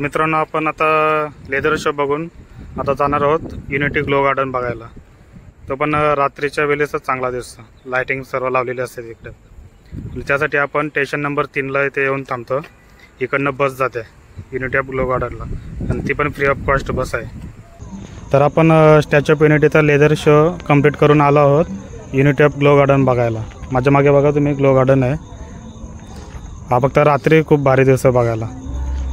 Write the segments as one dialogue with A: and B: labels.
A: तर मित्रांनो, आपण आता लेदर शो बघून आता जाणार आहोत युनिटी ग्लो गार्डन बघायला। तो पण रात्रीच्या वेळेसच चांगला दिसतो, लाइटिंग सर्व लावलेली असते तिकडे। त्यासाठी आपण स्टेशन नंबर 3 ला इथे येऊन थांबतो। इकडनं बस जाते युनिटी ऑफ ग्लो गार्डनला आणि ती पण फ्री ऑफ कॉस्ट बस आहे। तर आपण स्टॅच्यू ऑफ युनिटीचा लेदर शो कंप्लीट करून आलो आहोत युनिटी ऑफ ग्लो गार्डन बघायला। माझ्या मागे बघा तुम्ही, ग्लो गार्डन आहे हा। फक्त रात्री खूप भारी दिवस बघायला,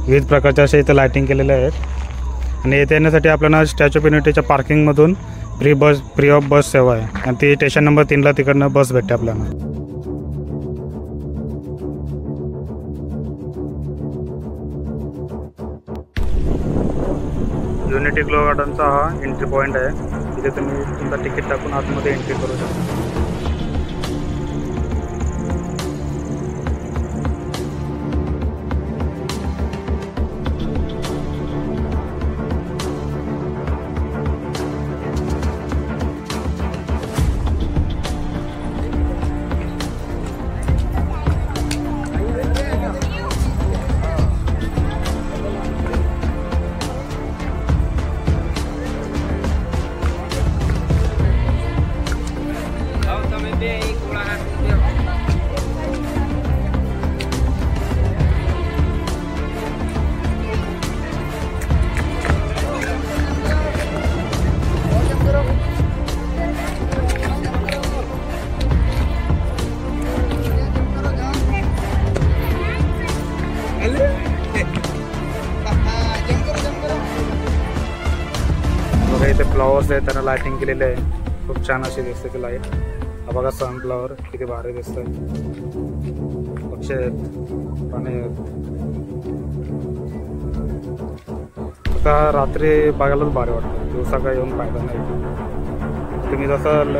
A: विविध प्रकारच्या अशा इथे लाइटिंग केलेल्या आहेत। आणि येथे येण्यासाठी आपल्याला स्टॅच्यू ऑफ युनिटीच्या पार्किंगमधून फ्री ऑफ बस सेवा आहे आणि ती स्टेशन नंबर 3 ला तिकडनं बस भेटते आपल्याला। युनिटी ग्लो गार्डनचा हा एंट्री पॉईंट आहे, इथे तुम्ही तुमचा तिकीट टाकून आतमध्ये एंट्री करू शकता। इथे फ्लॉवर्स आहेत, त्यांना लाइटिंग केलेली आहे, खूप छान अशी दिसते ती लाईट। हा बघा सनफ्लॉवर किती भारी दिसतंय, पक्षी आहेत, पाणी आहेत। आता रात्री बघायलाच भारी वाटतं, दिवसा काय येऊन फायदा नाही। तुम्ही जसं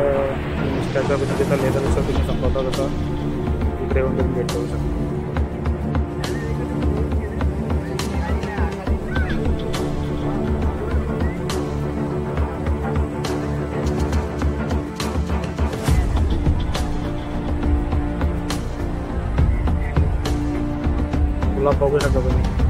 A: स्टॅच्यू ऑफ युनिटीचा लेदर शो तुम्ही संपवता तसं इकडे येऊन तुम्ही भेट करू शकता। गुलाब बघू शकता तुम्ही।